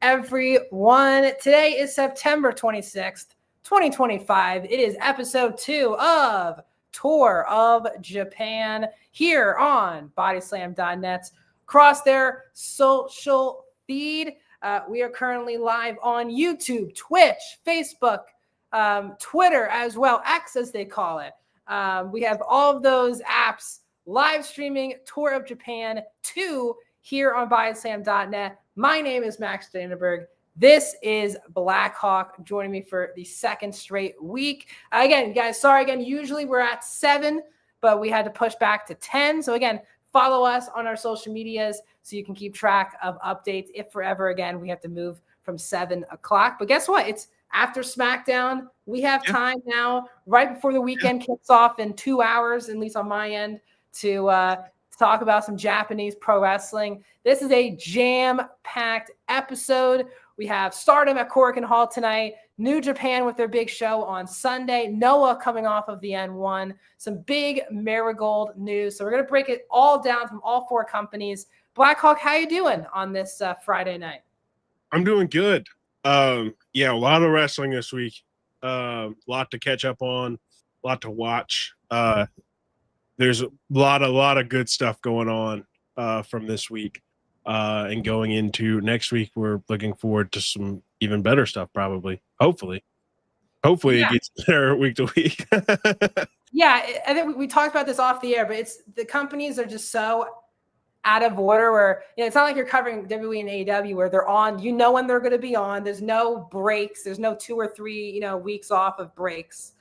everyone? Today is September 26th, 2025. It is episode 2 of Tour of Japan here on Bodyslam.net. Across their social feed, we are currently live on YouTube, Twitch, Facebook, Twitter as well, X as they call it. We have all of those apps live streaming Tour of Japan 2 here on Bodyslam.net. My name is Max Danenberg. This is Blackhawk joining me for the second straight week. Again, guys, sorry again. Usually we're at 7, but we had to push back to 10. So again, follow us on our social medias so you can keep track of updates. If forever again, we have to move from 7 o'clock. But guess what? It's after SmackDown. We have time now, right before the weekend kicks off in 2 hours, at least on my end, to talk about some Japanese pro wrestling. This is a jam-packed episode. We have Stardom at Korakuen Hall tonight, New Japan with their big show on Sunday, Noah coming off of the N1, some big Marigold news. So we're going to break it all down from all 4 companies. Blackhawk, how you doing on this Friday night? I'm doing good. A lot of wrestling this week. A lot to catch up on, a lot to watch. There's a lot of good stuff going on from this week. And going into next week, we're looking forward to some even better stuff, probably. Hopefully it gets better week to week. Yeah, I think we talked about this off the air, but it's the companies are just so out of order where, it's not like you're covering WWE and AEW where they're on, when they're going to be on. There's no breaks. There's no 2 or 3, weeks off of breaks.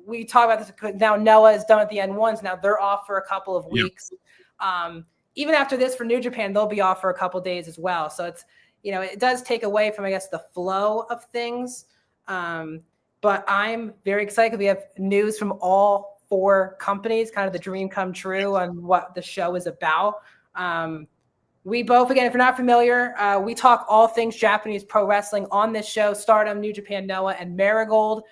We talk about this now. Noah is done at the N1s. Now they're off for a couple of weeks. Even after this for New Japan, they'll be off for a couple days as well. So it's, it does take away from, I guess, the flow of things. But I'm very excited. We have news from all 4 companies, kind of the dream come true on what the show is about. We both, again, if you're not familiar, we talk all things Japanese pro wrestling on this show, Stardom, New Japan, Noah, and Marigold.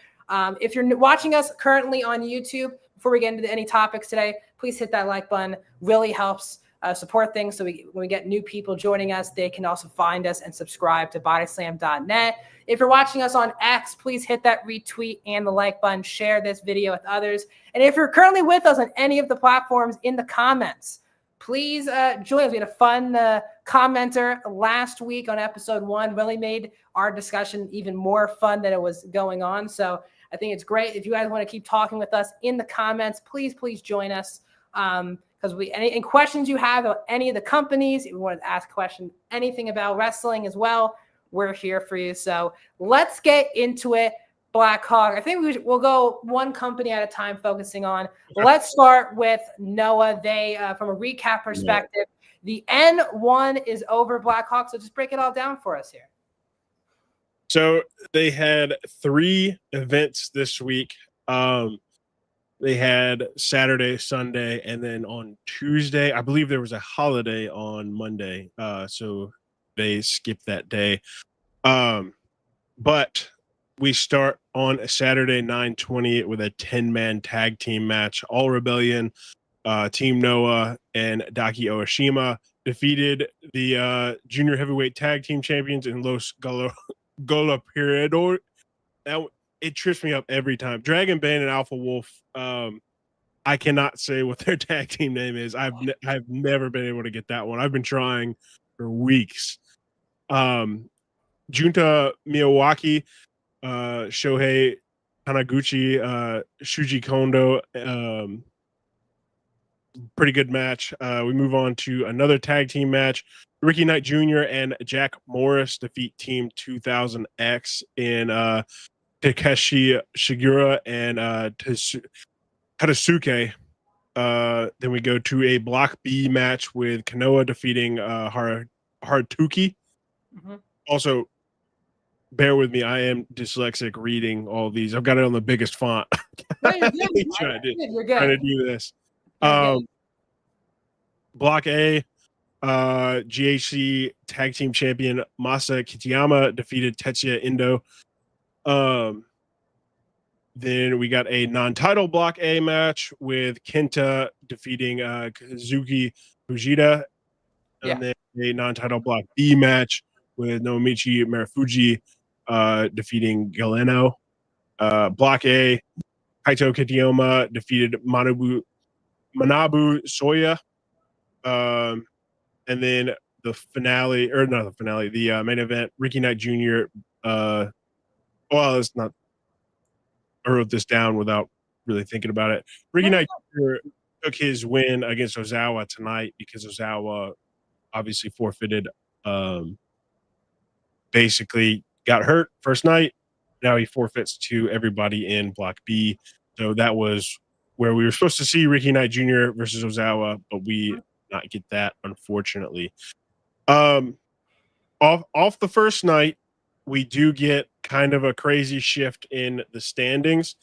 If you're watching us currently on YouTube, before we get into any topics today, please hit that like button. Really helps support things. So when we get new people joining us, they can also find us and subscribe to bodyslam.net. If you're watching us on X, please hit that retweet and the like button. Share this video with others. And if you're currently with us on any of the platforms, in the comments, please join us. We had a fun commenter last week on episode 1. Really made our discussion even more fun than it was going on. So I think it's great. If you guys want to keep talking with us in the comments, please join us. Because any questions you have about any of the companies, if you want to ask questions, anything about wrestling as well, we're here for you. So let's get into it. Blackhawk, I think we'll go one company at a time focusing on. Let's start with Noah. They, from a recap perspective, the N1 is over, Blackhawk. So just break it all down for us here. So they had 3 events this week. They had Saturday, Sunday, and then on Tuesday, I believe there was a holiday on Monday. So they skipped that day. But we start on Saturday, 9/20 with a 10-man tag team match. All Rebellion, Team Noah, and Daki Oashima defeated the junior heavyweight tag team champions in Los Golaperador. It trips me up every time. Dragon Bane and Alpha Wolf. I cannot say what their tag team name is. I've never been able to get that one. I've been trying for weeks. Junta Miyawaki, Shohei Taniguchi, Shuji Kondo. Pretty good match. We move on to another tag team match. Ricky Knight Jr. and Jack Morris defeat Team 2000X in Takeshi Shigura and Tadasuke. Then we go to a Block B match with Kanoa defeating Harutuki. Mm-hmm. Also, bear with me. I am dyslexic reading all these. I've got it on the biggest font. You're good. Trying to do this. Block A, GHC Tag Team Champion Masa Kitayama defeated Tetsuya Endo. Then we got a non-title Block A match with Kenta defeating Kazuki Fujita. And then a non-title Block B match with Nomichi Marufuji defeating Galeno. Block A, Kaito Kitayama defeated Manabu Soya. And then the finale, or not the finale, the main event, Ricky Knight Jr. Well, it's not. I wrote this down without really thinking about it. Ricky Knight Jr. took his win against Ozawa tonight because Ozawa obviously forfeited. Basically got hurt first night. Now he forfeits to everybody in Block B. So that was where we were supposed to see Ricky Knight Jr. versus Ozawa, but we did not get that, unfortunately. Off the first night, we do get kind of a crazy shift in the standings.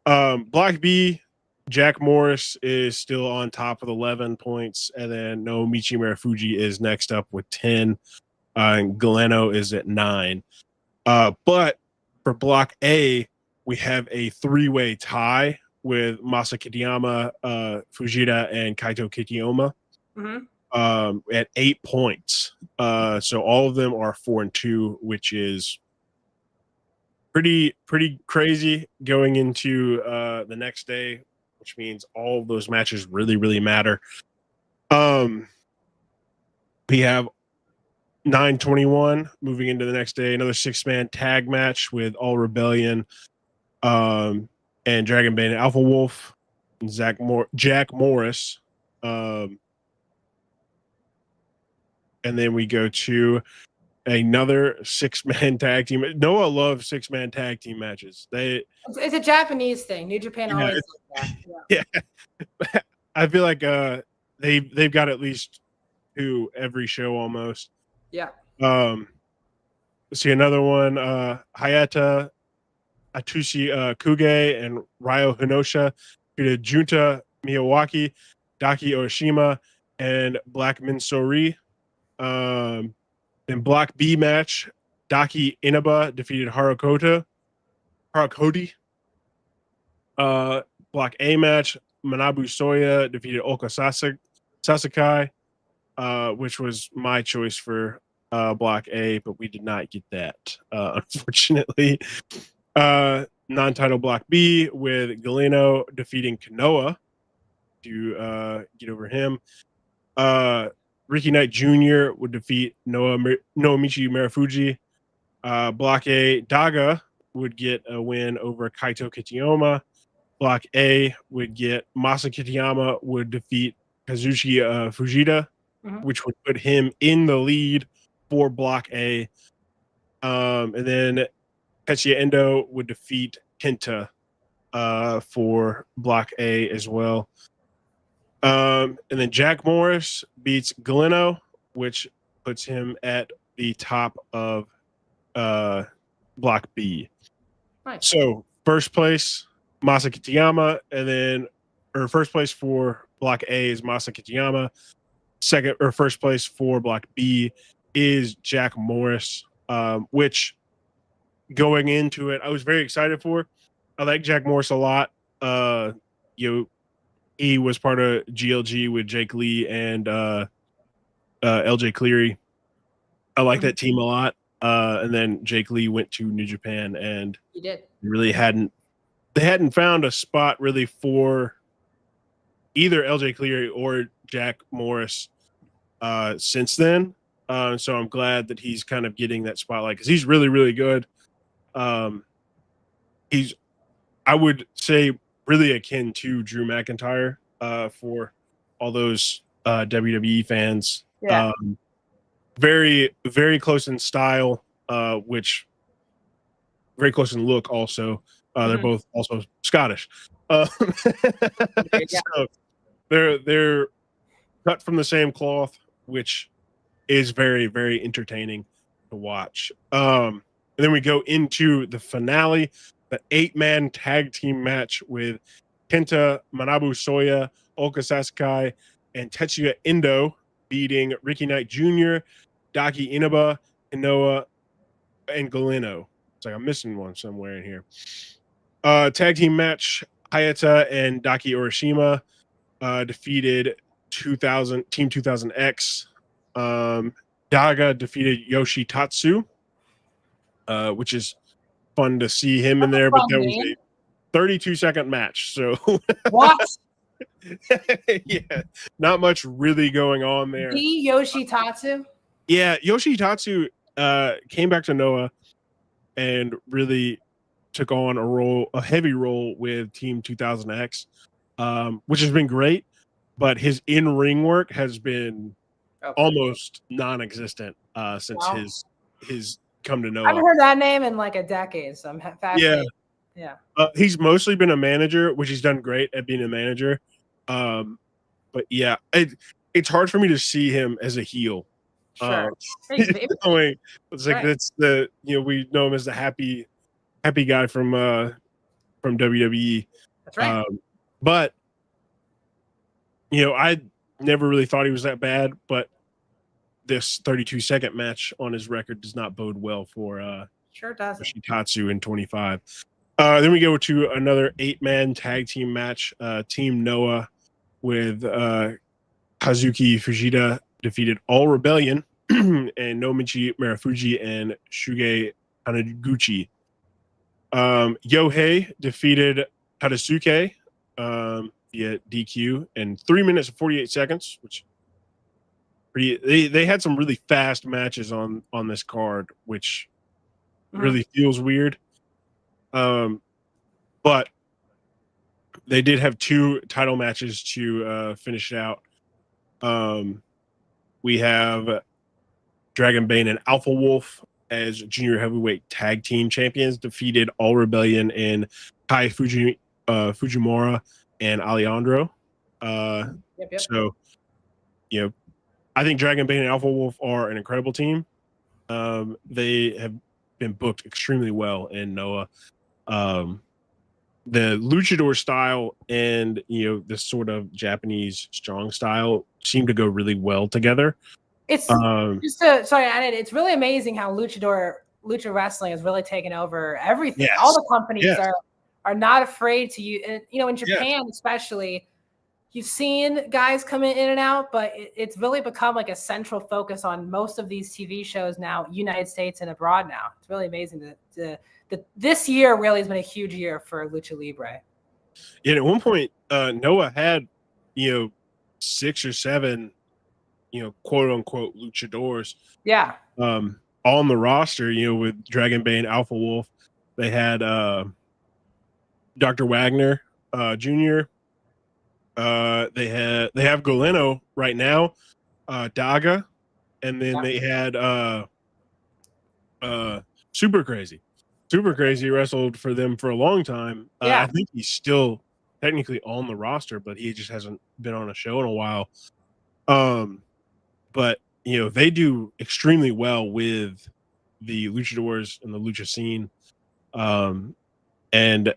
Block B, Jack Morris is still on top with 11 points, and then Nomichi Marufuji is next up with 10, and Galeno is at 9. But for Block A, we have a 3-way tie with Masa Kitayama, Fujita, and Kaito Kitayama. At 8 points. So all of them are 4-2, which is pretty crazy going into the next day, which means all of those matches really matter. We have 9/21 moving into the next day, another 6-man tag match with All Rebellion, and Dragon Bane Alpha Wolf, and Jack Morris. And then we go to another 6-man tag team. Noah loves 6-man tag team matches. It's a Japanese thing. New Japan always does that. Yeah. I feel like they've got at least 2 every show almost. Yeah. See another one. Hayata Atushi Kuge and Ryo Hinosha defeated Junta Miyawaki, Daki Oshima, and Black Minsori. In Block B match, Daki Inaba defeated Harakoti. Block A match, Manabu Soya defeated Oka Sasakai, which was my choice for Block A, but we did not get that, unfortunately. Non-title Block B with Galeno defeating Kanoa to get over him. Ricky Knight Jr. would defeat Nomichi Marufuji. Block A, Daga would get a win over Kaito Kitayama. Block A would get Masa Kitayama would defeat Kazuchi Fujita, which would put him in the lead for Block A. And then Tetsuya Endo would defeat Kenta for Block A as well. And then Jack Morris beats Galeno, which puts him at the top of Block B. Nice. So first place, Masa Kitayama, and then first place for Block A is Masa Kitayama. First place for Block B is Jack Morris, which going into it, I was very excited for. I like Jack Morris a lot. He was part of GLG with Jake Lee and LJ Cleary. I like that team a lot. And then Jake Lee went to New Japan, and he did. Really hadn't found a spot really for either LJ Cleary or Jack Morris since then. So I'm glad that he's kind of getting that spotlight because he's really good. He's, I would say, really akin to Drew McIntyre for all those WWE fans. Yeah. Very close in style, which very close in look also. They're both also Scottish. So they're cut from the same cloth, which is very entertaining to watch. And then we go into the finale, the 8-man tag team match with Kenta, Manabu Soya, Oka Sasakai, and Tetsuya Endo beating Ricky Knight Jr., Daki Inaba, Kanoa, and Galeno. It's like I'm missing one somewhere in here. Tag team match, Hayata and Daki Orishima defeated Team 2000X. Daga defeated Yoshitatsu, which is fun to see him in there, but that was a 32-second match. So What? yeah, not much really going on there. The Yoshitatsu? Yeah, Yoshitatsu came back to Noah and really took on a heavy role with Team 2000X, which has been great, but his in-ring work has been almost non-existent since his come to Noah. I haven't heard that name in like a decade, so I'm fascinated. Yeah. He's mostly been a manager, which he's done great at being a manager. But yeah, it's hard for me to see him as a heel. Sure. It's like that's we know him as the happy guy from WWE. That's right. But I never really thought he was that bad, but this 32-second match on his record does not bode well for sure doesn't. Yoshitatsu in 25. Then we go to another 8-man tag team match. Team Noah with Kazuki Fujita defeated All Rebellion and Nomichi Marufuji and Shuge Hanaguchi. Yohei defeated Tadasuke via DQ in 3 minutes and 48 seconds, which they had some really fast matches on this card, which really feels weird. But they did have 2 title matches to finish it out. We have Dragon Bane and Alpha Wolf as junior heavyweight tag team champions defeated All Rebellion and Kai Fujimura and Alejandro. So, I think Dragon Bane and Alpha Wolf are an incredible team. They have been booked extremely well in Noah. The luchador style and this sort of Japanese strong style seem to go really well together. It's it's really amazing how lucha wrestling has really taken over everything. Yes. All the companies are not afraid to use. In Japan especially, you've seen guys come in and out, but it's really become like a central focus on most of these TV shows now, United States and abroad now. It's really amazing this year really has been a huge year for Lucha Libre. Yeah, at one point, Noah had, 6 or 7, quote unquote luchadors. Yeah. On the roster, with Dragon Bane, Alpha Wolf. They had Dr. Wagner Jr. They have Galeno right now, Daga, and then they had Super Crazy. Super Crazy wrestled for them for a long time. I think he's still technically on the roster, but he just hasn't been on a show in a while. But they do extremely well with the luchadors and the lucha scene. And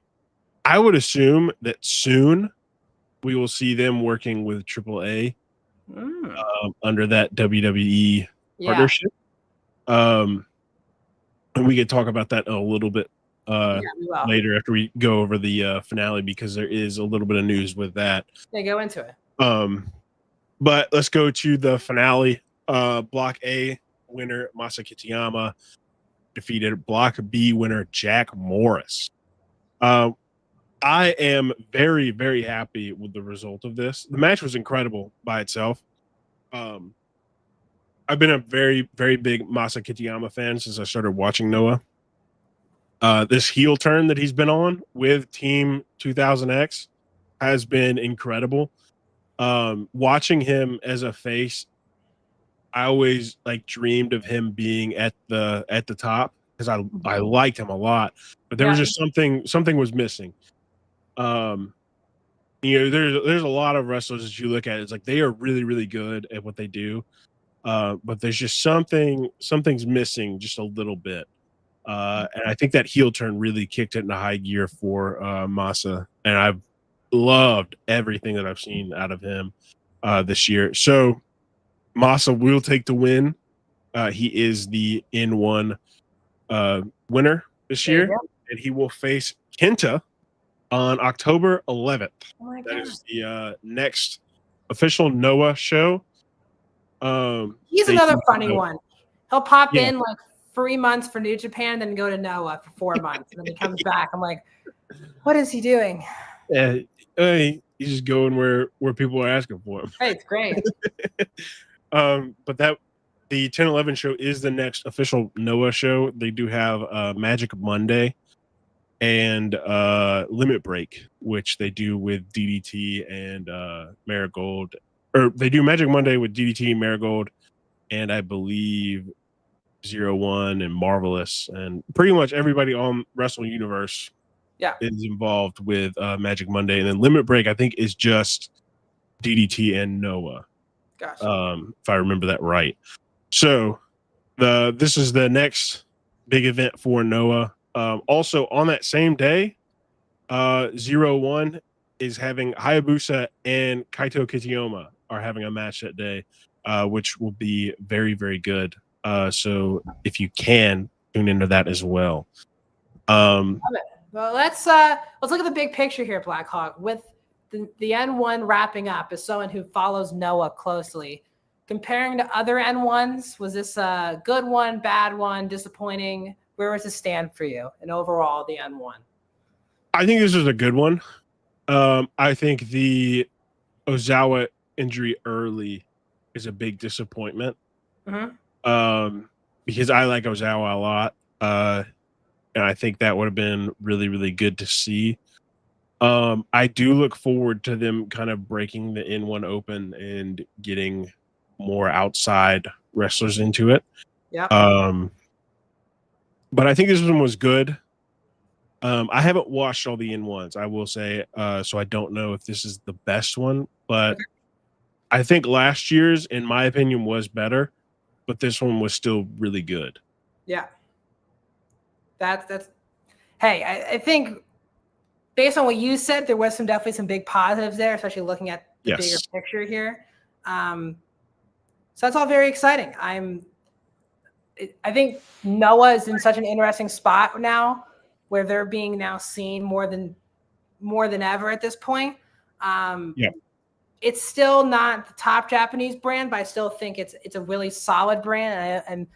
I would assume that soon we will see them working with AAA under that WWE partnership. And we could talk about that a little bit later after we go over the finale, because there is a little bit of news with that. They go into it. But let's go to the finale. Block A winner Masa Kitayama defeated Block B winner Jack Morris. I am very, very happy with the result of this. The match was incredible by itself. I've been a very, very big Masa Kitayama fan since I started watching Noah. This heel turn that he's been on with Team 2000X has been incredible. Watching him as a face, I always dreamed of him being at the top, because I liked him a lot, but there was just something was missing. There's a lot of wrestlers that you look at, it's like they are really, really good at what they do. But there's just something's missing just a little bit. And I think that heel turn really kicked it into high gear for Masa. And I've loved everything that I've seen out of him this year. So Masa will take the win. He is the N1 winner this year. And he will face Kenta on October 11th. Oh my that is the next official Noah show. He's another funny one. He'll pop Yeah. in like 3 months for New Japan, then go to Noah for 4 months, and then he comes back. I'm like, what is he doing? Yeah, he's just going where people are asking for him. Hey, it's great. But the 10-11 show is the next official Noah show. They do have Magic Monday and Limit Break, which they do with DDT and Marigold. Or they do Magic Monday with DDT, Marigold, and I believe 01 and Marvelous, and pretty much everybody on Wrestle Universe is involved with Magic Monday. And then Limit Break, I think, is just DDT and Noah. Gotcha. If I remember that right. So this is the next big event for Noah. Also on that same day, 01 is having Hayabusa and Kaito Kitayama are having a match that day, which will be very, very good. So if you can, tune into that as well. Well, let's look at the big picture here, Blackhawk. With the N1 wrapping up, as someone who follows Noah closely, comparing to other N1s, was this a good one, bad one, disappointing? Where was it stand for you? And overall, the N1. I think this was a good one. I think the Ozawa injury early is a big disappointment. Because I like Ozawa a lot. And I think that would have been really, really good to see. I do look forward to them kind of breaking the N1 open and getting more outside wrestlers into it. Yeah. But I think this one was good. I haven't watched all the N1s, I will say, so I don't know if this is the best one, but I think last year's, in my opinion, was better, but this one was still really good. Yeah. That's hey, I think based on what you said, there was definitely some big positives there, especially looking at the bigger picture here. So that's all very exciting. I think Noah is in such an interesting spot now, where they're being now seen more than ever at this point. It's still not the top Japanese brand, but I still think it's a really solid brand. And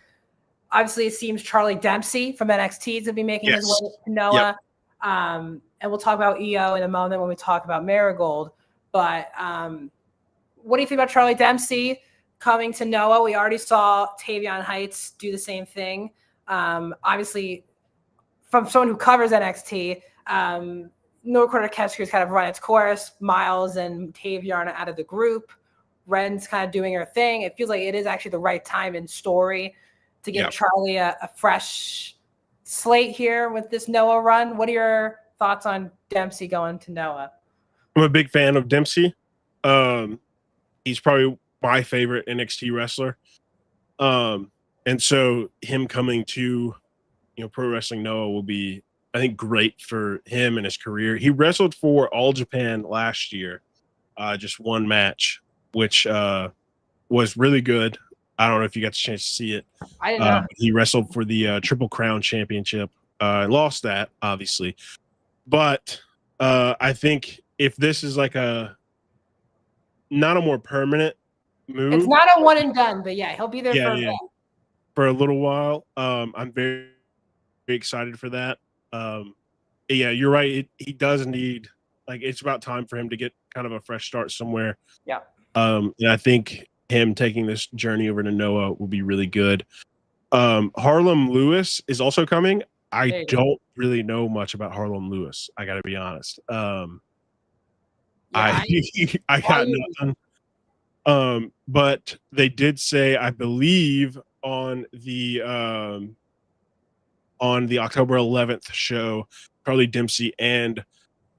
obviously, it seems Charlie Dempsey from NXT is going to be making his way to Noah. And we'll talk about EO in a moment when we talk about Marigold. But what do you think about Charlie Dempsey coming to Noah? We already saw Tavion Heights do the same thing. Obviously, from someone who covers NXT, No Quarter Catch has kind of run its course. Miles and Tavion are out of the group. Ren's kind of doing her thing. It feels like it is actually the right time and story to give Charlie a fresh slate here with this Noah run. What are your thoughts on Dempsey going to Noah? I'm a big fan of Dempsey. He's probably my favorite NXT wrestler. And so him coming to Pro Wrestling Noah will be, I think, great for him and his career. He wrestled for All Japan last year, just one match, which was really good. I don't know if you got the chance to see it. I did not. He wrestled for the Triple Crown Championship. Lost that, obviously. But I think if this is like not a more permanent move. It's not a one and done, but yeah, he'll be there for a bit. For a little while. I'm very, very excited for that. Yeah, you're right. He does need, it's about time for him to get kind of a fresh start somewhere. Yeah. And I think him taking this journey over to Noah will be really good. Harlem Lewis is also coming. I don't really know much about Harlem Lewis. I got to be honest. I got nothing. But they did say, I believe, on the October 11th show, Charlie Dempsey and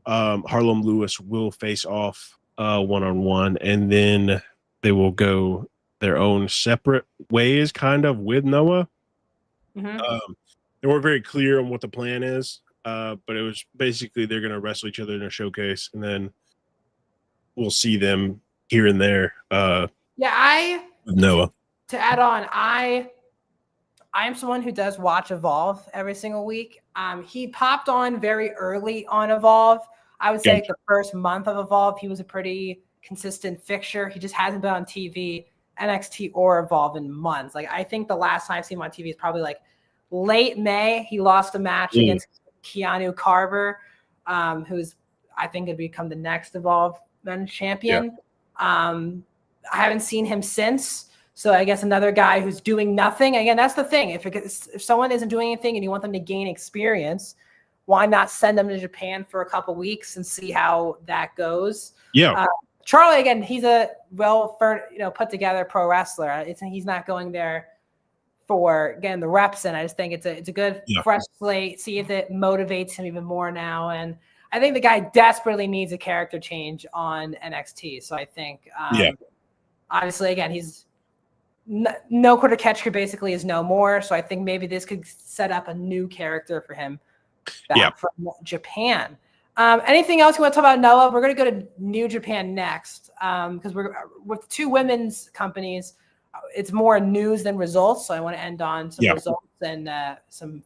Harlem Lewis will face off one-on-one, and then they will go their own separate ways, kind of, with Noah. They weren't very clear on what the plan is, but it was basically they're going to wrestle each other in a showcase, and then we'll see them here and there. With Noah. To add on, I am someone who does watch Evolve every single week. He popped on very early on Evolve. I would say the first month of Evolve, he was a pretty consistent fixture. He just hasn't been on TV NXT or Evolve in months. Like, I think the last time I've seen him on TV is probably like late May. He lost a match against Keanu Carver, who's I think going to become the next Evolve Men's champion. I haven't seen him since. So I guess another guy who's doing nothing. Again, that's the thing. If someone isn't doing anything and you want them to gain experience, why not send them to Japan for a couple weeks and see how that goes? Yeah. Charlie, again, he's a put together pro wrestler. He's not going there for getting the reps in. I just think it's a good fresh slate. See if it motivates him even more now. And I think the guy desperately needs a character change on NXT. So I think, obviously, again, he's no quarter catch crew basically is no more. So I think maybe this could set up a new character for him back from Japan. Anything else you want to talk about, Noah? We're going to go to New Japan next because we're with two women's companies. It's more news than results. So I want to end on some results and some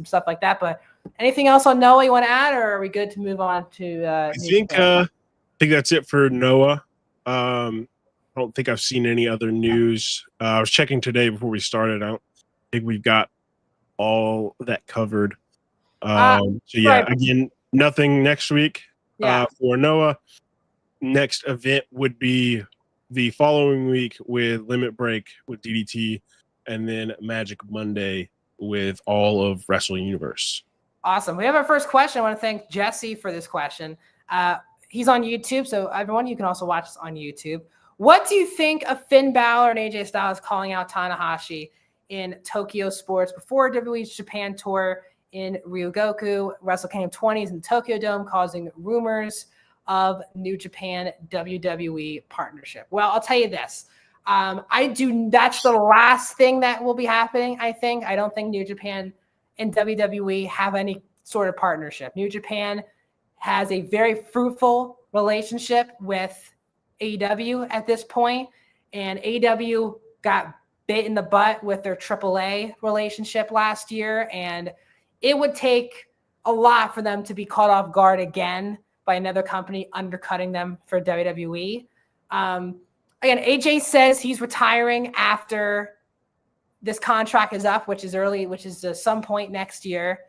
stuff like that. But anything else on Noah you want to add, or are we good to move on to? I think that's it for Noah. I don't think I've seen any other news. I was checking today before we started. I don't think we've got all that covered. Again, nothing next week for Noah. Next event would be the following week with Limit Break with DDT, and then Magic Monday with all of Wrestling Universe. Awesome. We have our first question. I want to thank Jesse for this question. He's on YouTube, so everyone, you can also watch this on YouTube. What do you think of Finn Balor and AJ Styles calling out Tanahashi in Tokyo Sports before WWE's Japan tour in Ryogoku, Wrestle Kingdom 20s in the Tokyo Dome, causing rumors of New Japan WWE partnership? Well, I'll tell you this. That's the last thing that will be happening, I think. I don't think New Japan and WWE have any sort of partnership. New Japan has a very fruitful relationship with AEW at this point, and AEW got bit in the butt with their AAA relationship last year, and it would take a lot for them to be caught off guard again by another company undercutting them for WWE. Again, AJ says he's retiring after this contract is up, which is some point next year.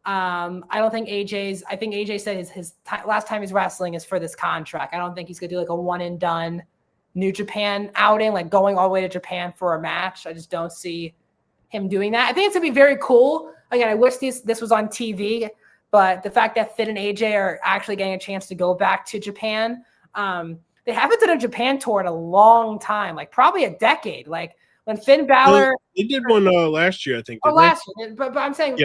I think AJ said his last time he's wrestling is for this contract. I don't think he's going to do like a one and done New Japan outing, like going all the way to Japan for a match. I just don't see him doing that. I think it's going to be very cool. Again, I wish this was on TV, but the fact that Finn and AJ are actually getting a chance to go back to Japan. They haven't done a Japan tour in a long time, like probably a decade. Like when Finn Balor, they did one last year, I think. Last year, but I'm saying,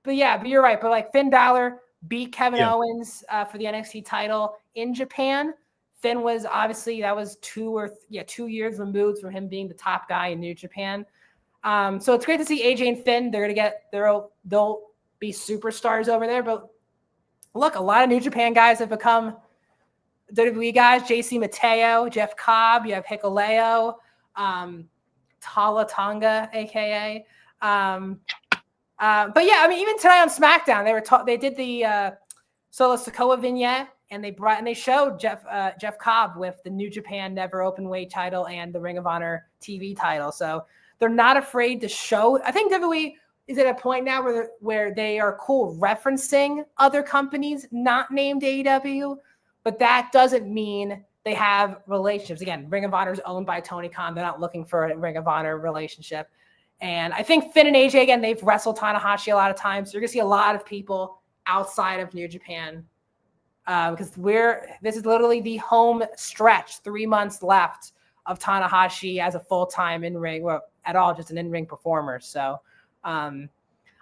but you're right. But like Finn Balor beat Kevin Owens for the NXT title in Japan. Finn was obviously that was 2 years removed from him being the top guy in New Japan. So it's great to see AJ and Finn. They'll be superstars over there. But look, a lot of New Japan guys have become WWE guys. JC Mateo, Jeff Cobb. You have Hikuleo, Tala Tonga, aka. But yeah, I mean, even tonight on SmackDown, they did the Solo Sikoa vignette, and they showed Jeff Cobb with the New Japan Never Openweight title and the Ring of Honor TV title. So they're not afraid to show. I think WWE is at a point now where they are cool referencing other companies not named AEW, but that doesn't mean they have relationships. Again, Ring of Honor is owned by Tony Khan. They're not looking for a Ring of Honor relationship. And I think Finn and AJ, again, they've wrestled Tanahashi a lot of times. So you're going to see a lot of people outside of New Japan because this is literally the home stretch, 3 months left of Tanahashi as a full-time in-ring, well, at all, just an in-ring performer. So, I mean,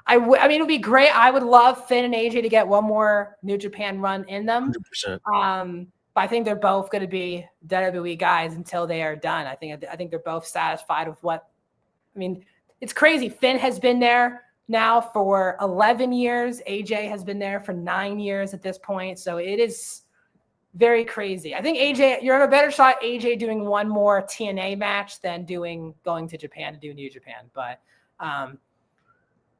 it would be great. I would love Finn and AJ to get one more New Japan run in them. 100%. But I think they're both going to be WWE guys until they are done. I think they're both satisfied with what. I mean, it's crazy. Finn has been there now for 11 years. AJ has been there for 9 years at this point. So it is very crazy. I think AJ, you have a better shot AJ doing one more TNA match than going to Japan to do New Japan. But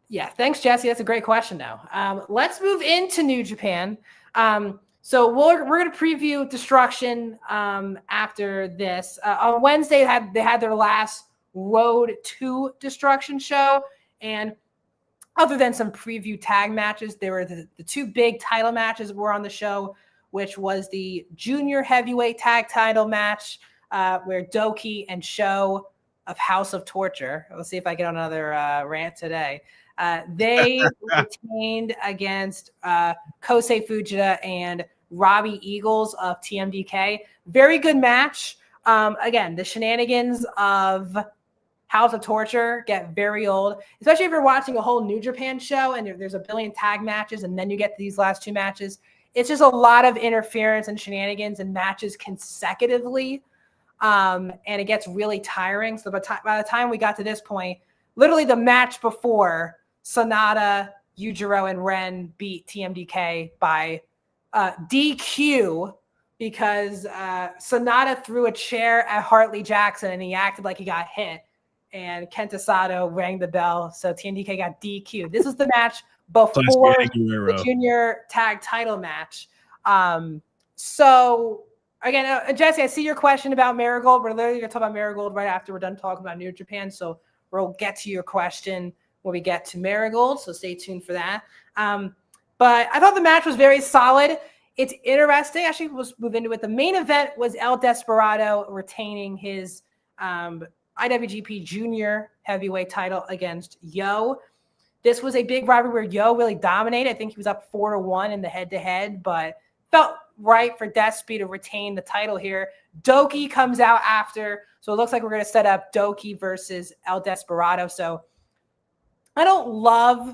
yeah, thanks, Jesse. That's a great question now. Let's move into New Japan. So we're going to preview Destruction after this. On Wednesday, they had their last Road to Destruction show. And other than some preview tag matches, there were the two big title matches that were on the show, which was the junior heavyweight tag title match where Doki and Sho of House of Torture, let's see if I get on another rant today, they retained against Kosei Fujita and Robbie Eagles of TMDK. Very good match. Again, the shenanigans of House of Torture get very old, especially if you're watching a whole New Japan show and there's a billion tag matches and then you get these last two matches. It's just a lot of interference and shenanigans and matches consecutively. And it gets really tiring. So by the time we got to this point, literally the match before, Sonata, Yujiro, and Ren beat TMDK by DQ because Sonata threw a chair at Hartley Jackson and he acted like he got hit. And Kenta Sato rang the bell, so TMDK got DQ. This was the match before the junior tag title match. So again, Jesse, I see your question about Marigold. We're literally going to talk about Marigold right after we're done talking about New Japan. So we'll get to your question when we get to Marigold. So stay tuned for that. But I thought the match was very solid. It's interesting. Actually, let's move into it. The main event was El Desperado retaining his IWGP Junior Heavyweight title against Yo. This was a big rivalry where Yo really dominated. I think he was up 4-1 in the head-to-head, but felt right for Despy to retain the title here. Doki comes out after, so it looks like we're going to set up Doki versus El Desperado. So I don't love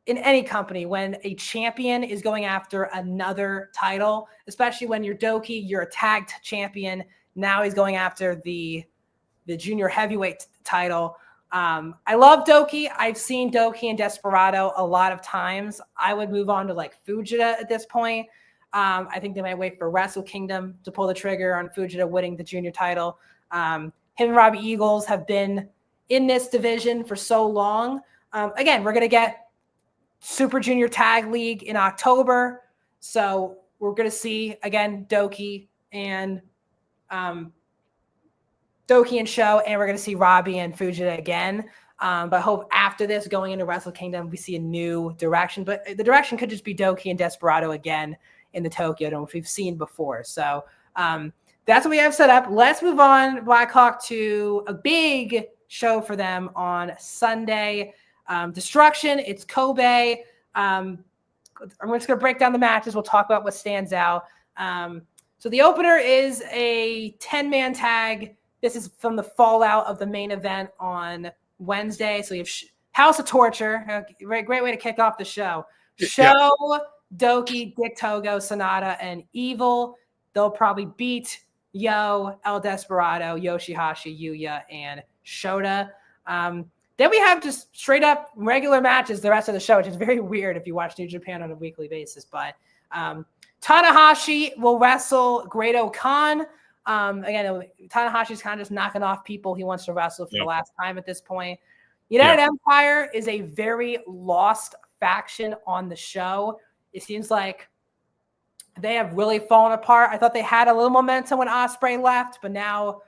in any company when a champion is going after another title, especially when you're Doki, you're a tagged champion. Now he's going after the junior heavyweight title. I love Doki. I've seen Doki and Desperado a lot of times. I would move on to like Fujita at this point. I think they might wait for Wrestle Kingdom to pull the trigger on Fujita winning the junior title. Him and Robbie Eagles have been in this division for so long. Again, we're going to get Super Junior Tag League in October. So we're going to see, again, Doki and Sho, and we're going to see Robbie and Fujita again. But I hope after this, going into Wrestle Kingdom, we see a new direction. But the direction could just be Doki and Desperado again in the Tokyo Dome, which we've seen before. So that's what we have set up. Let's move on, Blackhawk, to a big show for them on Sunday. Destruction, it's Kobe. I'm just going to break down the matches. We'll talk about what stands out. So the opener is a 10-man tag. This is from the fallout of the main event on Wednesday. So you have House of Torture. Great way to kick off the show. Sho, Doki, Dick Togo, Sonata, and Evil. They'll probably beat Yo, El Desperado, Yoshihashi, Yuya, and Shota. Then we have just straight up regular matches the rest of the show, which is very weird if you watch New Japan on a weekly basis. But Tanahashi will wrestle Great-O-Khan. Again, Tanahashi's kind of just knocking off people he wants to wrestle for the last time at this point. United Empire is a very lost faction on the show. It seems like they have really fallen apart. I thought they had a little momentum when Ospreay left, but now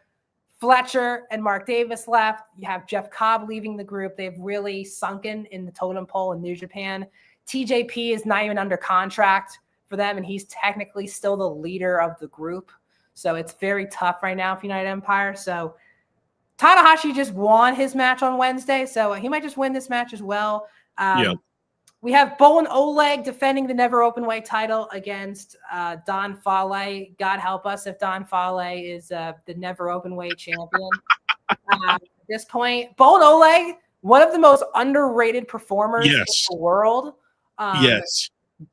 Fletcher and Mark Davis left. You have Jeff Cobb leaving the group. They've really sunken in the totem pole in New Japan. TJP is not even under contract for them, and he's technically still the leader of the group. So it's very tough right now for United Empire. So Tanahashi just won his match on Wednesday, so he might just win this match as well. We have Bolin Oleg defending the Never Openweight title against Don Fale. God help us if Don Fale is the Never Openweight champion at this point. Bolin Oleg, one of the most underrated performers in the world.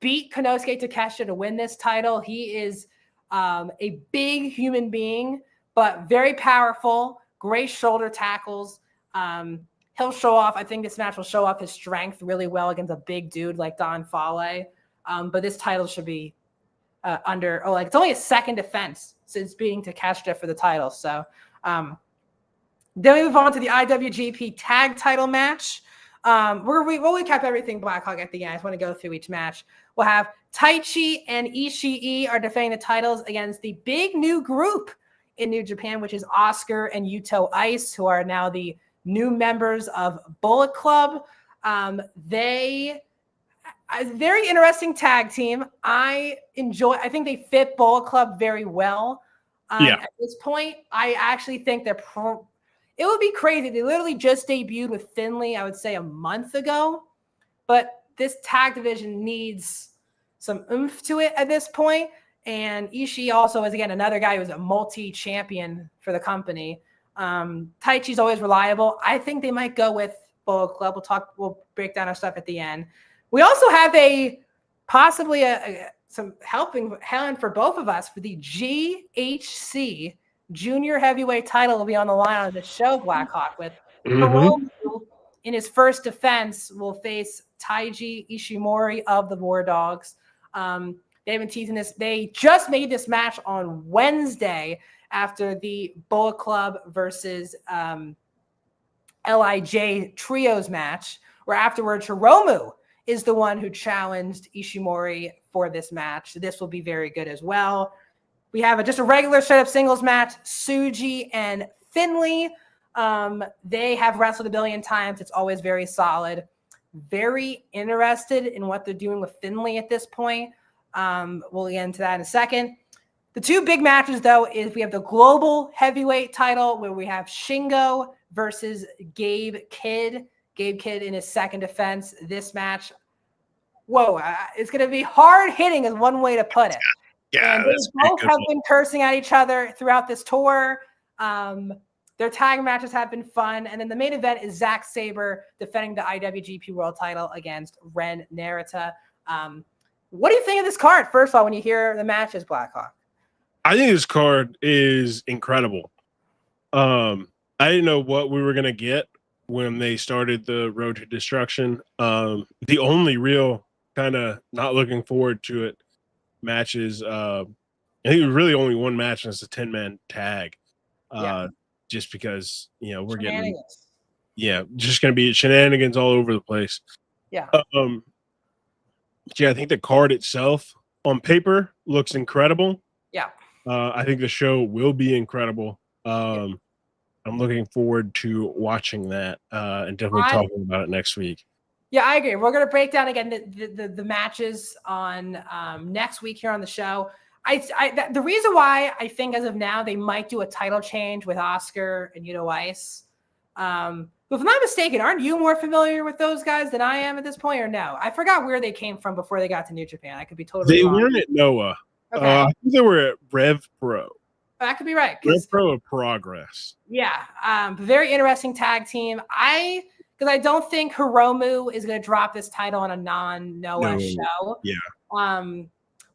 Beat Konosuke Takeshita to win this title. He is a big human being, but very powerful, great shoulder tackles. He'll show off. I think this match will show off his strength really well against a big dude like Don Fale. But this title should be it's only a second defense since beating Takeshita for the title. So then we move on to the IWGP tag title match. We'll recap everything Blackhawk at the end. I just want to go through each match. We'll have Taichi and Ishii are defending the titles against the big new group in New Japan, which is Oscar and Yuto Ice, who are now the new members of Bullet Club. They a very interesting tag team. I think they fit Bullet Club very well. At this point, I actually think it would be crazy. They literally just debuted with Finley, I would say a month ago, but this tag division needs some oomph to it at this point. And Ishii also is, again, another guy who's a multi-champion for the company. Taichi's always reliable. I think they might go with Bullet Club. We'll break down our stuff at the end. We also have possibly some helping hand for both of us for the GHC junior heavyweight title will be on the line on the show, Blackhawk, with Hiromu in his first defense will face Taiji Ishimori of the War Dogs. They've been teasing this. They just made this match on Wednesday after the Bullet Club versus LIJ trios match, where afterwards Hiromu is the one who challenged Ishimori for this match. So this will be very good as well. We have just a regular setup singles match, Tsuji and Finley. They have wrestled a billion times. It's always very solid. Very interested in what they're doing with Finley at this point. We'll get into that in a second. The two big matches, though, is we have the global heavyweight title where we have Shingo versus Gabe Kidd. Gabe Kidd in his second defense. This match, it's going to be hard hitting is one way to put it. Yeah, and they both have been cursing at each other throughout this tour. Their tag matches have been fun. And then the main event is Zack Sabre defending the IWGP World title against Ren Narita. What do you think of this card, first of all, when you hear the matches, Blackhawk? I think this card is incredible. I didn't know what we were going to get when they started the Road to Destruction. The only real kind of not looking forward to it matches, I think it was really only one match, and it's a 10-man tag. Just because, we're getting, just going to be shenanigans all over the place. Yeah. I think the card itself on paper looks incredible. Yeah. I think the show will be incredible. I'm looking forward to watching that and definitely talking about it next week. Yeah, I agree. We're going to break down again the matches on next week here on the show. The reason why I think as of now they might do a title change with Oscar and Yuto Ice. But if I'm not mistaken, aren't you more familiar with those guys than I am at this point, or no? I forgot where they came from before they got to New Japan. I could be totally wrong. They weren't at Noah. Okay. I think they were at Rev Pro. That could be right. Rev Pro of Progress. Yeah. Very interesting tag team. Because I don't think Hiromu is going to drop this title on a non-Noah show. Yeah.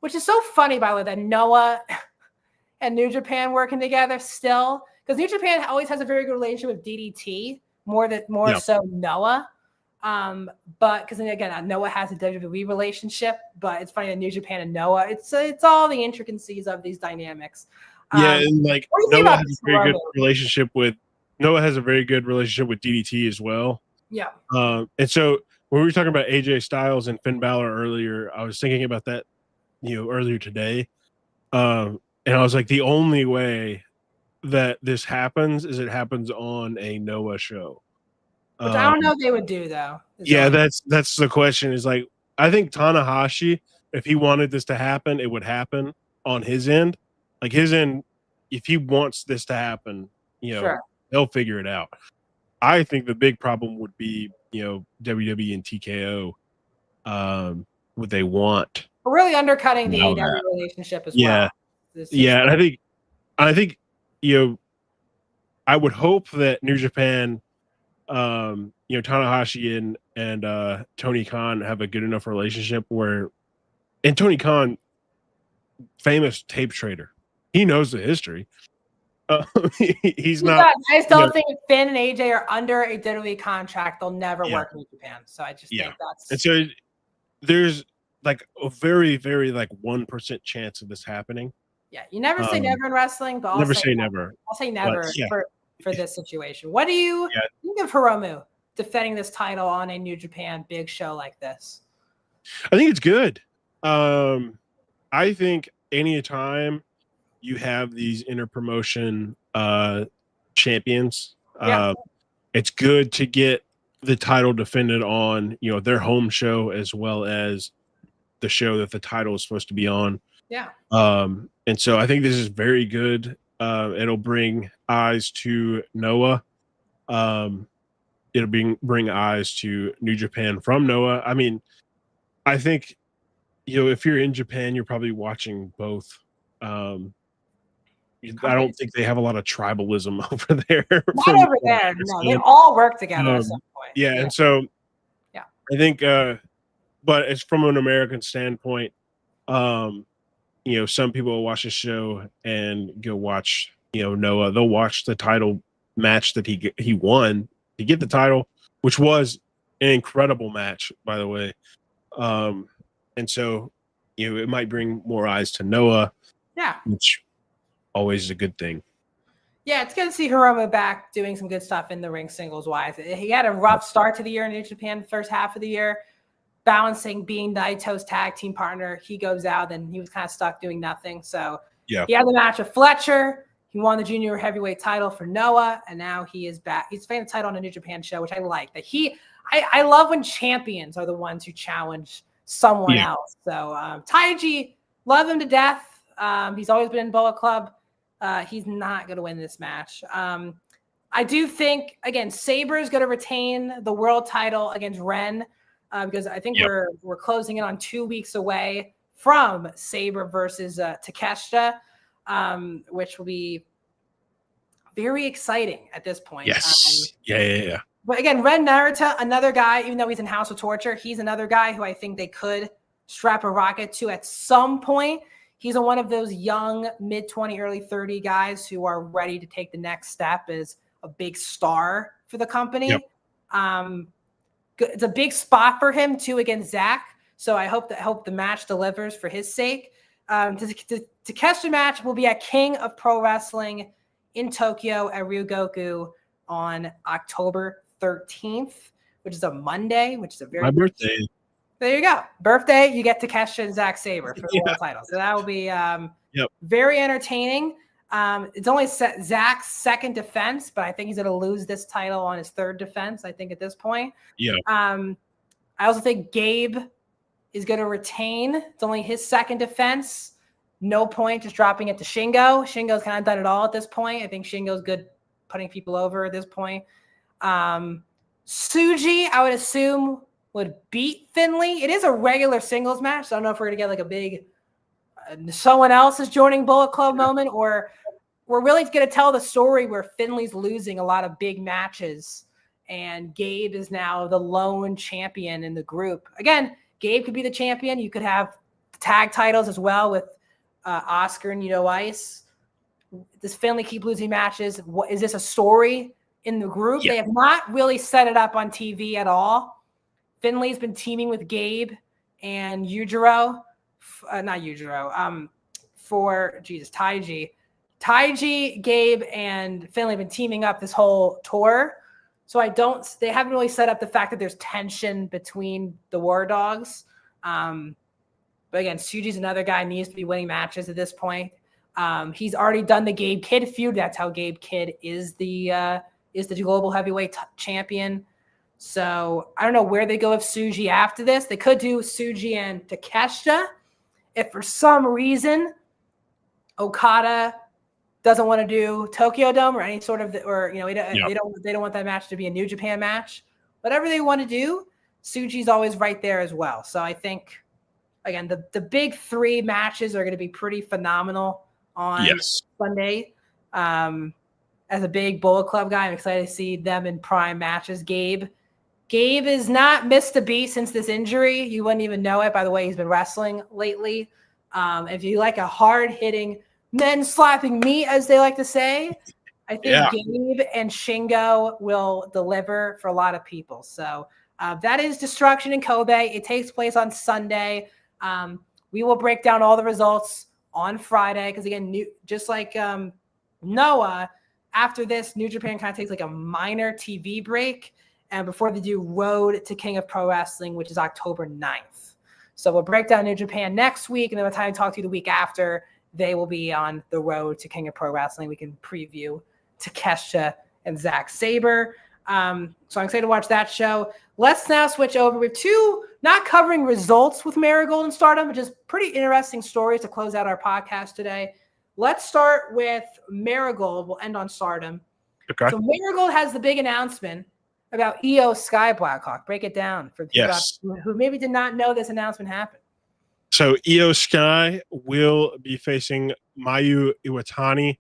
Which is so funny, by the way, that Noah and New Japan working together still. Because New Japan always has a very good relationship with DDT, more so Noah. But because again, Noah has a WWE relationship, but it's funny that New Japan and Noah, it's all the intricacies of these dynamics. And Noah has a very good relationship with DDT as well. Yeah. And so when we were talking about AJ Styles and Finn Balor earlier, I was thinking about that, earlier today. And I was like, the only way that this happens is it happens on a Noah show. Which I don't know if they would do, though. Yeah, that's the question. Is like, I think Tanahashi, if he wanted this to happen, it would happen on his end. Like his end, if he wants this to happen, they'll figure it out. I think the big problem would be, WWE and TKO. What they want. We're really undercutting the AEW relationship as well. Yeah, and I think I would hope that New Japan, Tanahashi and Tony Khan have a good enough relationship and Tony Khan, famous tape trader, he knows the history. He's not. I just don't think Finn and AJ are under a WWE contract. They'll never work in Japan. So I just think that's. And so there's like a very, very 1% chance of this happening. Yeah, you never say never in wrestling, but I'll say never. I'll say never for this situation. What do you think of Hiromu? defending this title on a New Japan big show like this? I think it's good. I think anytime you have these interpromotion champions, it's good to get the title defended on, their home show as well as the show that the title is supposed to be on. Yeah. And so I think this is very good. It'll bring eyes to Noah. It'll bring eyes to New Japan from Noah. I mean, I think, if you're in Japan, you're probably watching both. I don't think they have a lot of tribalism over there. Not over there. No, they all work together at some point. Yeah, and so I think, but it's from an American standpoint. Some people will watch the show and go watch, Noah. They'll watch the title match that he won to get the title, which was an incredible match, by the way. And so, it might bring more eyes to Noah. Yeah. Which always is a good thing. Yeah, it's good to see Hiromu back doing some good stuff in the ring singles wise. He had a rough start to the year in New Japan, first half of the year, balancing being Naito's tag team partner. He goes out and he was kind of stuck doing nothing. So he had the match with Fletcher. He won the junior heavyweight title for Noah, and now he is back. He's defending the title on a New Japan show, which I like. That I love when champions are the ones who challenge someone else. So Taiji, love him to death. He's always been in Bullet Club. He's not going to win this match. I do think, again, Sabre is going to retain the world title against Ren because I think we're closing in on 2 weeks away from Sabre versus Takeshita, which will be very exciting at this point. Yes. Yeah. But again, Ren Narita, another guy, even though he's in House of Torture, he's another guy who I think they could strap a rocket to at some point. He's one of those young, mid-20, early 30 guys who are ready to take the next step as a big star for the company. Yep. It's a big spot for him, too, against Zach. So I hope the match delivers for his sake. The Takeshita match will be at King of Pro Wrestling in Tokyo at Ryogoku on October 13th, which is a Monday, which is a very my birthday. There you go. Birthday, you get Takeshita and Zack Sabre for the world title. So that will be very entertaining. It's only Zach's second defense, but I think he's going to lose this title on his third defense, I think, at this point. Yeah. I also think Gabe is going to retain. It's only his second defense. No point just dropping it to Shingo. Shingo's kind of done it all at this point. I think Shingo's good putting people over at this point. Tsuji, I would assume, would beat Finley. It is a regular singles match, so I don't know if we're going to get like a big someone else is joining Bullet Club moment, or we're really going to tell the story where Finley's losing a lot of big matches and Gabe is now the lone champion in the group. Again, Gabe could be the champion. You could have tag titles as well with Oscar and Ice. Does Finley keep losing matches? Is this a story in the group? They have not really set it up on TV at all. Finley's been teaming with Gabe and Taiji. Taiji, Gabe, and Finley have been teaming up this whole tour. So they haven't really set up the fact that there's tension between the War Dogs. But again, Tsuji's another guy needs to be winning matches at this point. He's already done the Gabe Kidd feud. That's how Gabe Kidd is the global heavyweight champion. So I don't know where they go with Tsuji after this. They could do Tsuji and Takeshita. If for some reason Okada doesn't want to do Tokyo Dome or any sort of, they don't want that match to be a New Japan match. Whatever they want to do, Tsuji's always right there as well. So I think, again, the big three matches are going to be pretty phenomenal on Sunday. As a big Bullet Club guy, I'm excited to see them in prime matches. Gabe has not missed a beat since this injury. You wouldn't even know it by the way he's been wrestling lately. If you like a hard-hitting men slapping meat, as they like to say, I think Gabe and Shingo will deliver for a lot of people. So that is Destruction in Kobe. It takes place on Sunday. We will break down all the results on Friday because, again, just like Noah, after this, New Japan kind of takes like a minor TV break. and before they do Road to King of Pro Wrestling, which is October 9th. So we'll break down New Japan next week, and then by the time I talk to you the week after, they will be on the road to King of Pro Wrestling. We can preview Takeshita and Zack Sabre. So I'm excited to watch that show. Let's now switch over. We have two, not covering results with Marigold and Stardom, but just pretty interesting stories to close out our podcast today. Let's start with Marigold. We'll end on Stardom. Okay. So Marigold has the big announcement about Io Sky Blackhawk. Break it down for people who maybe did not know this announcement happened. So Io Sky will be facing Mayu Iwatani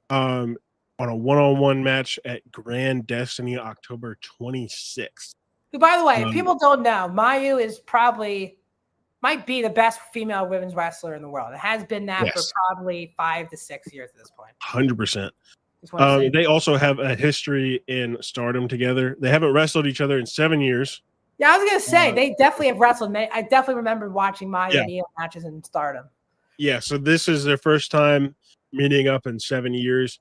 on a one-on-one match at Grand Destiny October 26th. Who, by the way, if people don't know, Mayu is might be the best female women's wrestler in the world. It has been that for probably 5 to 6 years at this point. 100%. They also have a history in Stardom together. They haven't wrestled each other in 7 years. Yeah, I was going to say, they definitely have wrestled. I definitely remember watching Mayu and Io matches in Stardom. Yeah, so this is their first time meeting up in 7 years.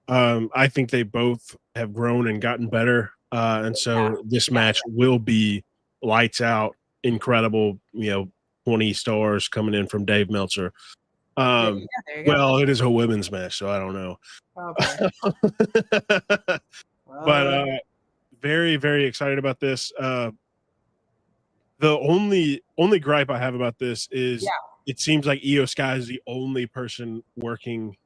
I think they both have grown and gotten better. And so this match will be lights out, incredible, 20 stars coming in from Dave Meltzer. Well, it is a women's match, so I don't know. But very, very excited about this. The only gripe I have about this is it seems like Io Sky is the only person working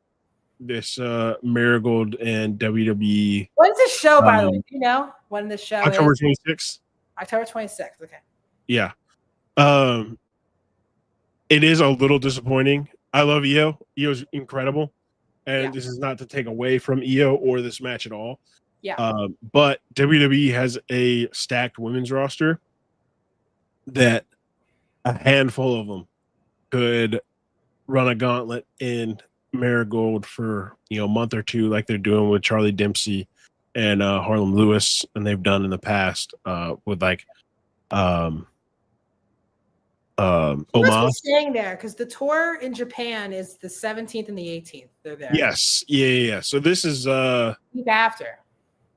this Marigold and WWE. When's the show, by the way? Do you know when the show October is? 26th. October 26th. Okay. Yeah. It is a little disappointing. I love Io. Io's incredible. And this is not to take away from Io or this match at all. Yeah. But WWE has a stacked women's roster that a handful of them could run a gauntlet in Marigold for a month or two, like they're doing with Charlie Dempsey and Harlem Lewis, and they've done in the past with like Omos. Staying there because the tour in Japan is the 17th and the 18th. They're there. Yes, yeah. So this is week after.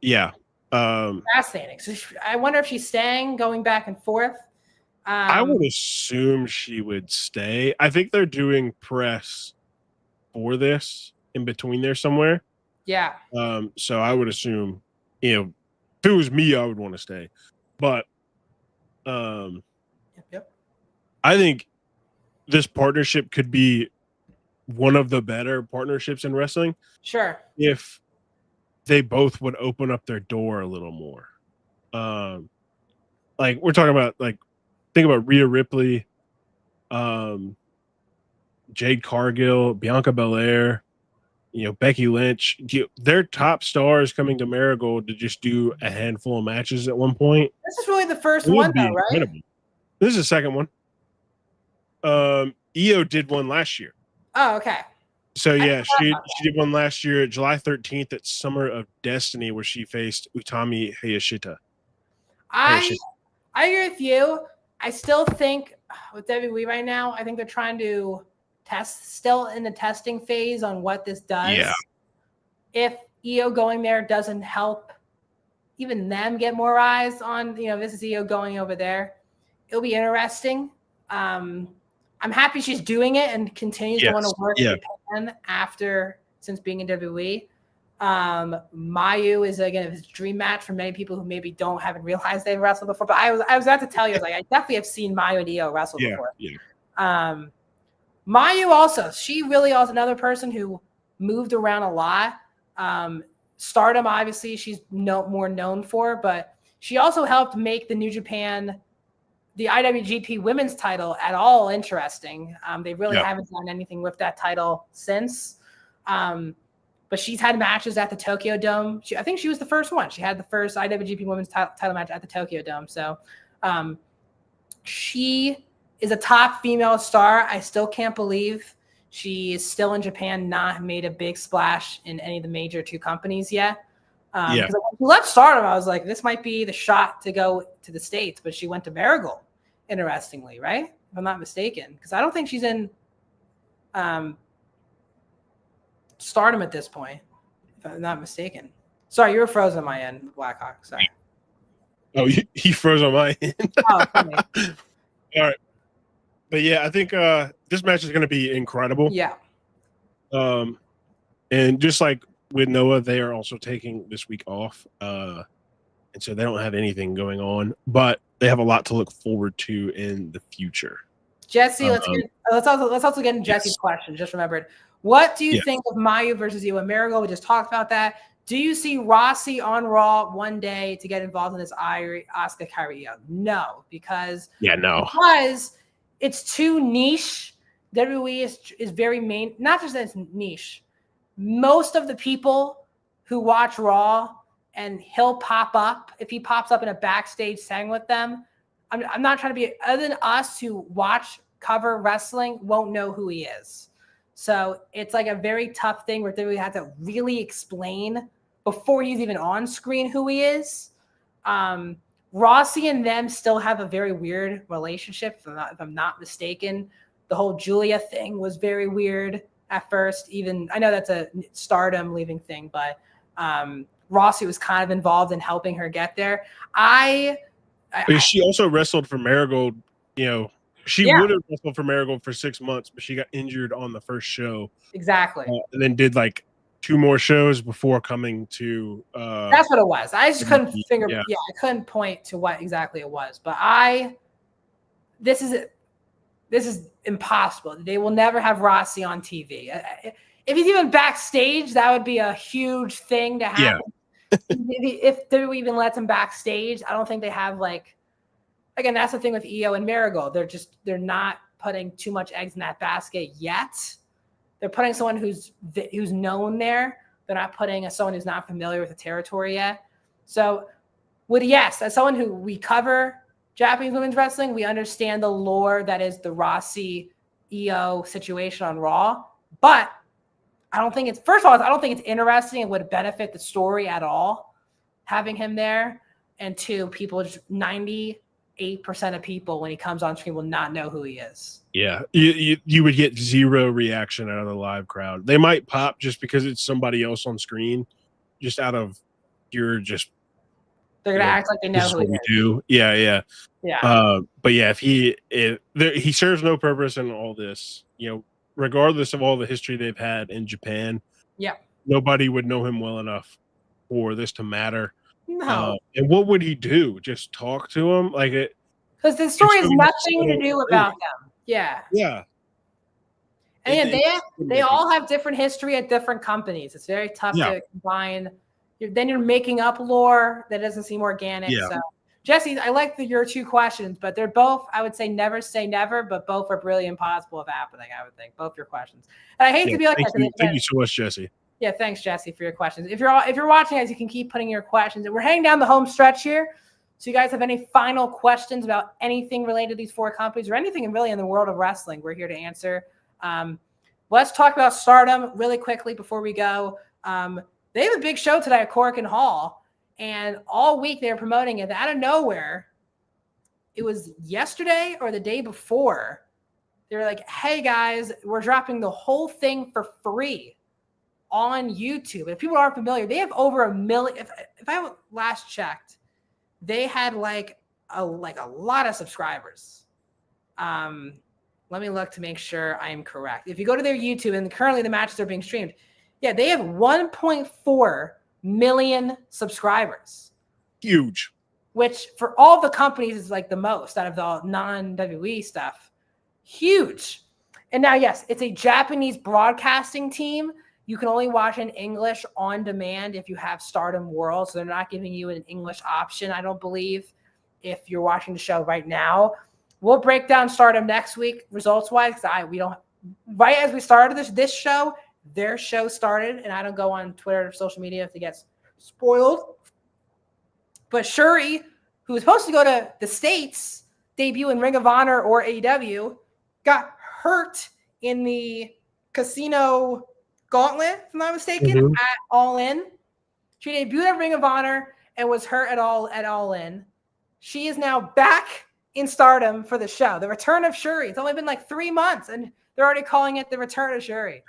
Yeah. Fascinating. So I wonder if she's staying, going back and forth. I would assume she would stay. I think they're doing press for this in between there somewhere. Yeah. So I would assume, if it was me, I would want to stay. But I think this partnership could be one of the better partnerships in wrestling. Sure. If they both would open up their door a little more. Like we're talking about, think about Rhea Ripley, Jade Cargill, Bianca Belair, Becky Lynch. Their top stars coming to Marigold to just do a handful of matches at one point. This is really the first one, though, right? Incredible. This is the second one. Io did one last year. Oh, okay. So yeah, she did one last year, July 13th at Summer of Destiny, where she faced Utami Hayashida. I agree with you. I still think with WWE right now, I think they're trying to still in the testing phase on what this does. Yeah. If Io going there doesn't help even them get more eyes on, this is Io going over there, it'll be interesting. I'm happy she's doing it and continues to want to work in Japan since being in WWE. Mayu is again his dream match for many people who maybe haven't realized they've wrestled before. But I was about to tell you, I definitely have seen Mayu and Io wrestle before. Yeah. Mayu also, she really also another person who moved around a lot. Stardom, obviously, she's more known for, but she also helped make the New Japan, the IWGP Women's title at all interesting. They really haven't done anything with that title since. But she's had matches at the Tokyo Dome. I think she was the first one. She had the first IWGP Women's title match at the Tokyo Dome. So she is a top female star. I still can't believe she is still in Japan, not made a big splash in any of the major two companies yet. Because when she left Stardom, I was like, this might be the shot to go to the States. But she went to Marigold, interestingly, right? If I'm not mistaken. Because I don't think she's in Stardom at this point, if I'm not mistaken. Sorry, you were frozen on my end, Blackhawk. Sorry. Oh, he froze on my end. Oh, funny. All right. But yeah, I think this match is going to be incredible. Yeah. And just like with Noah, they are also taking this week off. And so they don't have anything going on, but they have a lot to look forward to in the future. Jesse, let's also get into Jesse's question. Just remembered. What do you think of Mayu versus Io and Marigold? We just talked about that. Do you see Rossi on Raw one day to get involved in this Asuka Kairi Io? No, because it's too niche. WWE is very main, not just that it's niche. Most of the people who watch Raw, and he'll pop up if he pops up in a backstage segment with them. I'm not trying to be, other than us who cover wrestling won't know who he is. So it's like a very tough thing where we have to really explain before he's even on screen who he is. Rossi and them still have a very weird relationship, if I'm not mistaken. The whole Julia thing was very weird at first. Even I know that's a Stardom leaving thing, but Rossi was kind of involved in helping her get there. She also wrestled for Marigold. She would have wrestled for Marigold for 6 months, but she got injured on the first show. Exactly. And then did like 2 more shows before coming to. That's what it was. I just couldn't I couldn't point to what exactly it was. But this is impossible. They will never have Rossi on TV. If he's even backstage, that would be a huge thing to happen. Yeah. If they even let him backstage, I don't think they have again, that's the thing with Io and Marigold. They're not putting too much eggs in that basket yet. They're putting someone who's known there. They're not putting someone who's not familiar with the territory yet. So, as someone who we cover Japanese women's wrestling, we understand the lore that is the Rossi Io situation on Raw. But I don't think it's interesting. It would benefit the story at all having him there. And two, 98% of people when he comes on screen will not know who he is. Yeah, you would get zero reaction out of the live crowd. They might pop just because it's somebody else on screen, just out of they're gonna act like they know who he is. Yeah. But yeah, if he serves no purpose in all this, regardless of all the history they've had in Japan, nobody would know him well enough for this to matter. No. And what would he do? Just talk to him? Because the story has nothing to do about them. Yeah. Yeah. And they all have different history at different companies. It's very tough to combine. Then you're making up lore that doesn't seem organic. Yeah. So, Jesse, I like your 2 questions, but they're both, I would say never say never, but both are really impossible of happening, I would think. Both your questions. And I hate to be like that. Thank you so much, Jesse. Yeah, thanks, Jesse, for your questions. If you're watching us, you can keep putting your questions. We're heading down the home stretch here. So you guys have any final questions about anything related to these 4 companies or anything really in the world of wrestling, we're here to answer. Let's talk about Stardom really quickly before we go. They have a big show today at Korakuen Hall, and all week they were promoting it. Out of nowhere, it was yesterday or the day before, they were like, hey, guys, we're dropping the whole thing for free on YouTube. If people aren't familiar, they have over 1 million. If I last checked, they had a lot of subscribers. Let me look to make sure I am correct. If you go to their YouTube, and currently the matches are being streamed, they have 1.4 million subscribers. Huge. Which for all the companies is the most out of the non-WWE stuff. Huge. And now, yes, it's a Japanese broadcasting team. You can only watch in English on demand if you have Stardom World. So they're not giving you an English option, I don't believe, if you're watching the show right now. We'll break down Stardom next week, results-wise, because right as we started this show, their show started, and I don't go on Twitter or social media to get spoiled. But Shuri, who was supposed to go to the States, debut in Ring of Honor or AEW, got hurt in the Casino Gauntlet, if I'm not mistaken, at All In. She debuted at Ring of Honor and was hurt at All In. She is now back in Stardom for the show. The return of Shuri. It's only been 3 months, and they're already calling it the return of Shuri.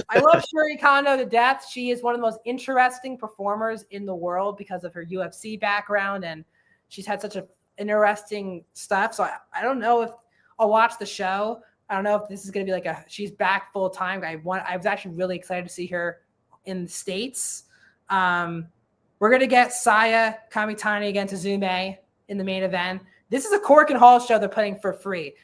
I love Shuri Kondo to death. She is one of the most interesting performers in the world because of her UFC background, and she's had such a interesting stuff. So I don't know if I'll watch the show. I don't know if this is going to be like she's back full time. I was actually really excited to see her in the States. We're going to get Saya Kamitani against Azume in the main event. This is a Cork and Hall show they're putting for free.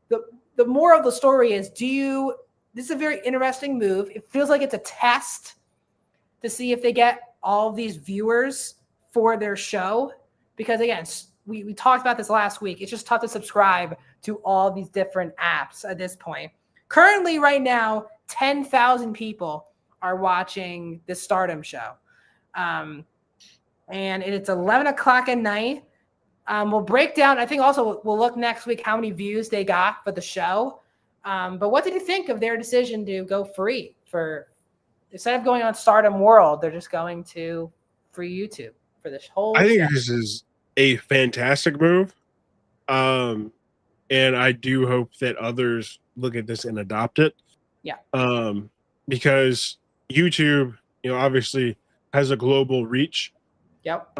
The moral of the story is, this is a very interesting move. It feels like it's a test to see if they get all of these viewers for their show. Because again, we talked about this last week. It's just tough to subscribe to all these different apps at this point. Currently, right now, 10,000 people are watching this Stardom show. And it's 11 o'clock at night. We'll break down. I think also we'll look next week how many views they got for the show. But what did you think of their decision to go free instead of going on Stardom World, they're just going to free YouTube for this whole I think show. this is a fantastic move. And I do hope that others look at this and adopt it. Yeah. Because YouTube, obviously has a global reach. Yep.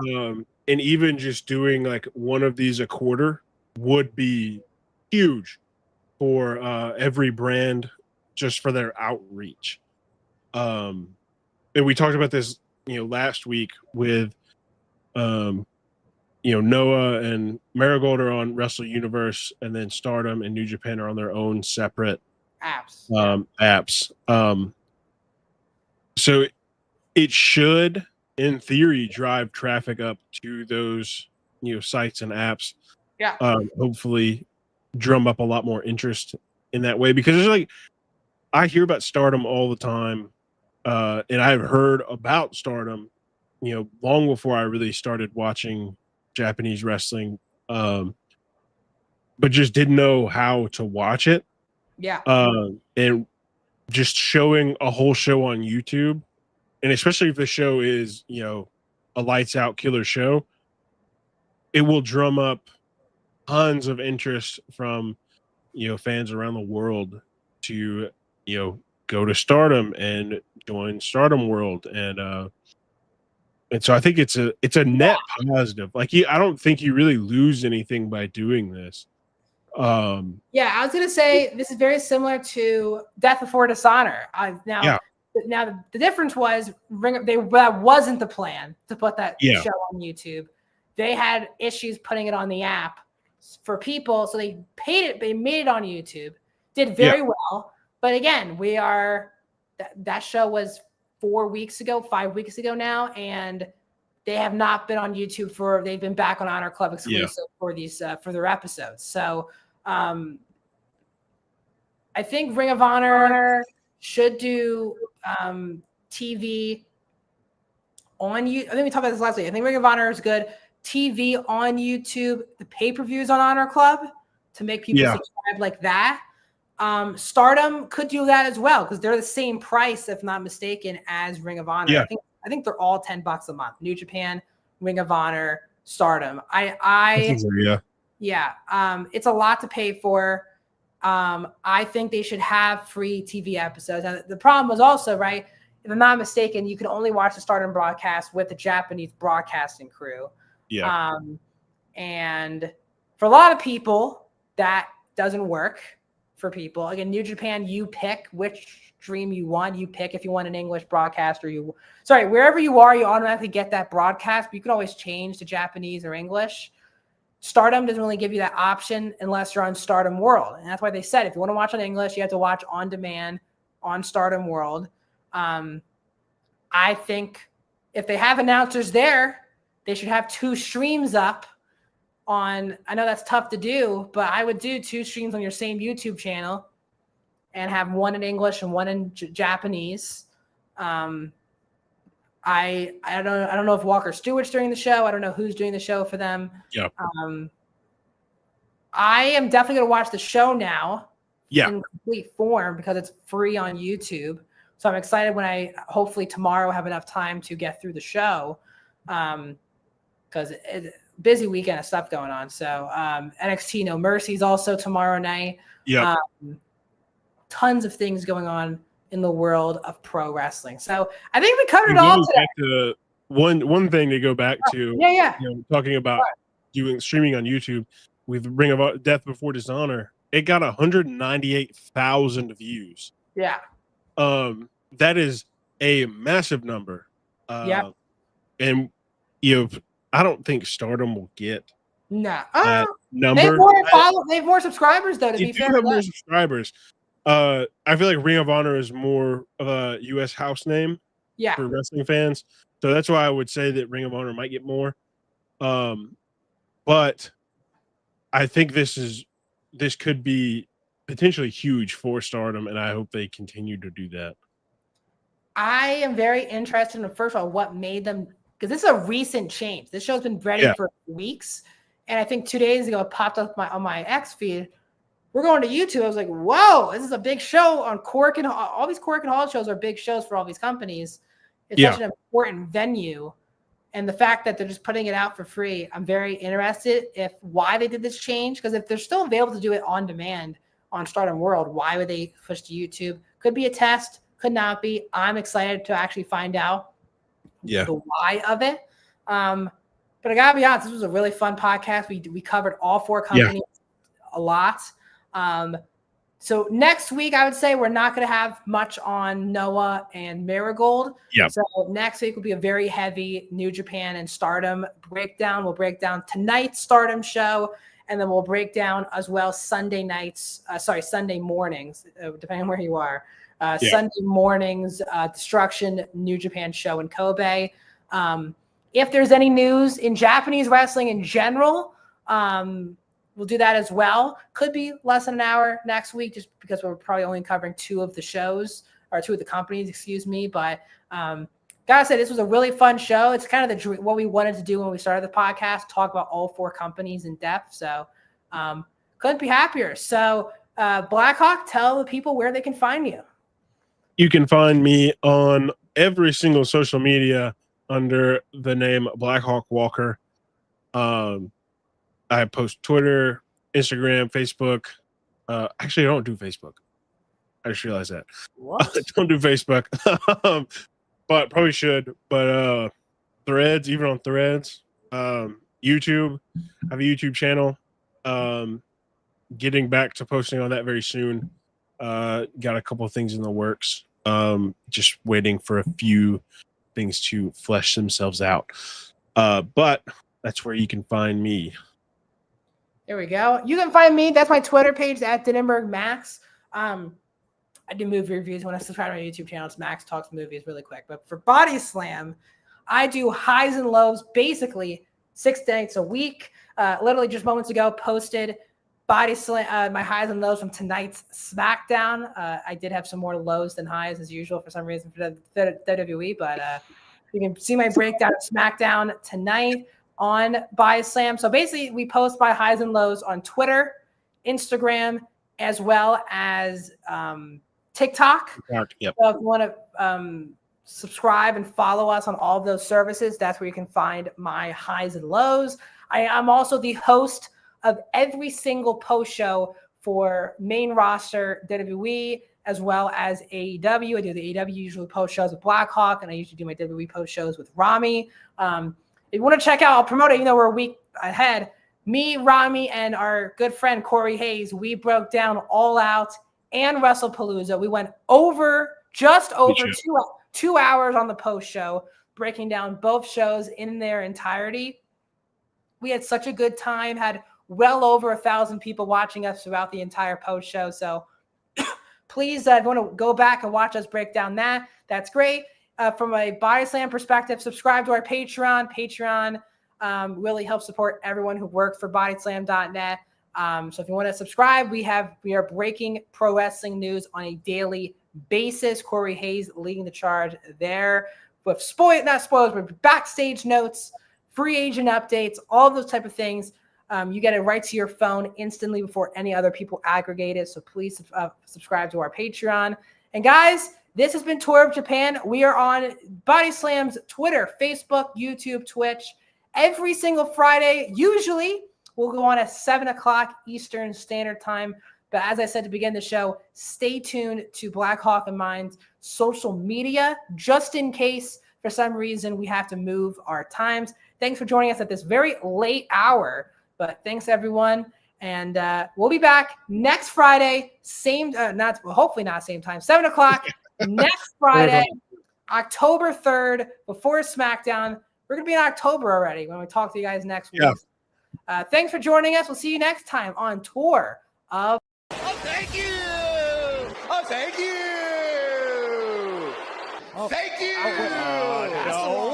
And even just doing like one of these a quarter would be huge for every brand, just for their outreach. And we talked about this, last week with, Noah and Marigold are on Wrestle Universe, and then Stardom and New Japan are on their own separate apps. So it should, in theory, drive traffic up to those, sites and apps. Yeah. Hopefully drum up a lot more interest in that way, because there's I hear about Stardom all the time. And I've heard about Stardom, long before I really started watching Japanese wrestling, but just didn't know how to watch it. Yeah. And just showing a whole show on YouTube, and especially if the show is, a lights out killer show, it will drum up tons of interest from, fans around the world to, go to Stardom and join Stardom World. And so I think it's a net positive. Like, I don't think you really lose anything by doing this. Yeah, I was gonna say this is very similar to Death Before Dishonor. Now the difference was that wasn't the plan to put that show on YouTube. They had issues putting it on the app for people, so they made it on YouTube. Did very well, but again, that show was 5 weeks ago now, and they have not been on YouTube they've been back on Honor Club exclusive for these for their episodes. So I think Ring of Honor should do TV on YouTube. I think we talked about this last week. I think Ring of Honor is good. TV on YouTube, the pay-per-views on Honor Club to make people subscribe like that. Stardom could do that as well, because they're the same price, if not mistaken, as Ring of Honor. Yeah. I think they're all $10 a month. New Japan, Ring of Honor, Stardom. I think so, it's a lot to pay for. I think they should have free TV episodes. And the problem was also, right, if I'm not mistaken, you can only watch the Stardom broadcast with the Japanese broadcasting crew. Yeah. And for a lot of people, that doesn't work for people. Again, New Japan, you pick which stream you want. You pick if you want an English broadcast wherever you are, you automatically get that broadcast, but you can always change to Japanese or English. Stardom doesn't really give you that option unless you're on Stardom World. And that's why they said if you want to watch on English, you have to watch on demand on Stardom World. I think if they have announcers there, they should have 2 streams up on. I know that's tough to do, but I would do 2 streams on your same YouTube channel and have one in English and one in Japanese. I don't know if Walker Stewart's doing the show. I don't know who's doing the show for them. Yeah. I am definitely going to watch the show now in complete form because it's free on YouTube. So I'm excited when I hopefully tomorrow have enough time to get through the show. Because it's busy weekend of stuff going on. So NXT No Mercy is also tomorrow night. Yeah. Tons of things going on in the world of pro wrestling. So I think we covered it all today. One thing to go back to, yeah. Talking about doing streaming on YouTube with Ring of Death Before Dishonor, it got 198,000 views. Yeah. That is a massive number. And I don't think Stardom will get that number. They have more subscribers though. To be fair, they have more subscribers. I feel like Ring of Honor is more of a U.S. house name for wrestling fans, so that's why I would say that Ring of Honor might get more. But I think this could be potentially huge for Stardom, and I hope they continue to do that. I am very interested in, first of all, what made them, because this is a recent change. This show's been ready for weeks, and I think 2 days ago it popped up on my X feed. We're going to YouTube. I was like, whoa, this is a big show on Cork, and all these Cork and Hall shows are big shows for all these companies. It's such an important venue. And the fact that they're just putting it out for free, I'm very interested why they did this change. Because if they're still available to do it on demand on Stardom World, why would they push to YouTube? Could be a test, could not be. I'm excited to actually find out the why of it. But I gotta be honest, this was a really fun podcast. We covered all 4 companies a lot. So next week, I would say we're not going to have much on Noah and Marigold. So next week will be a very heavy New Japan and Stardom breakdown. We'll break down tonight's Stardom show, and then we'll break down as well Sunday mornings, depending on where you are. Sunday mornings, Destruction New Japan show in Kobe. If there's any news in Japanese wrestling in general, we'll do that as well. Could be less than an hour next week, just because we're probably only covering 2 of the shows, or 2 of the companies, excuse me. But gotta say, this was a really fun show. It's kind of what we wanted to do when we started the podcast, talk about all 4 companies in depth. So couldn't be happier. So Blackhawk, tell the people where they can find you. You can find me on every single social media under the name Blackhawk Walker. I post Twitter, Instagram, Facebook. Actually, I don't do Facebook. I just realized that. What? Don't do Facebook. But probably should. But Threads, even on Threads. YouTube. I have a YouTube channel. Getting back to posting on that very soon. Got a couple of things in the works. Just waiting for a few things to flesh themselves out. But that's where you can find me. There we go. You can find me. That's my Twitter page at Denenberg Max. I do movie reviews. When I subscribe to my YouTube channel, it's Max Talks Movies really quick. But for Bodyslam, I do highs and lows basically 6 nights a week. Literally just moments ago posted Bodyslam, my highs and lows from tonight's SmackDown. I did have some more lows than highs as usual for some reason for the WWE, but you can see my breakdown of SmackDown tonight on Bodyslam. So basically, we post my highs and lows on Twitter, Instagram, as well as TikTok. So if you want to subscribe and follow us on all of those services, that's where you can find my highs and lows. I am also the host of every single post show for main roster WWE as well as AEW. I do the AEW usually post shows with Blackhawk, and I usually do my WWE post shows with Rami. If you want to check out, I'll promote it. You know, we're a week ahead. Me, Rami, and our good friend Corey Hayes, we broke down All Out and WrestlePalooza. We went just over 2 hours on the post show, breaking down both shows in their entirety. We had such a good time, had well over 1,000 people watching us throughout the entire post show. So please, if you want to go back and watch us break down that's great. From a Bodyslam perspective, subscribe to our Patreon. Patreon really helps support everyone who works for Bodyslam.net. So if you want to subscribe, we are breaking pro wrestling news on a daily basis. Corey Hayes leading the charge there with not spoilers, but backstage notes, free agent updates, all those type of things. You get it right to your phone instantly before any other people aggregate it. So please subscribe to our Patreon. And guys, this has been Tour of Japan. We are on Bodyslam's Twitter, Facebook, YouTube, Twitch every single Friday. Usually we'll go on at 7 o'clock Eastern Standard Time. But as I said to begin the show, stay tuned to Black Hawk and Mine's social media, just in case for some reason we have to move our times. Thanks for joining us at this very late hour, but thanks everyone. And we'll be back next Friday, hopefully not same time, 7 o'clock next Friday, October 3rd, before SmackDown. We're going to be in October already when we talk to you guys next week. Thanks for joining us. We'll see you next time on Tour of... Oh, thank you! Oh, thank you! Oh, thank you! No.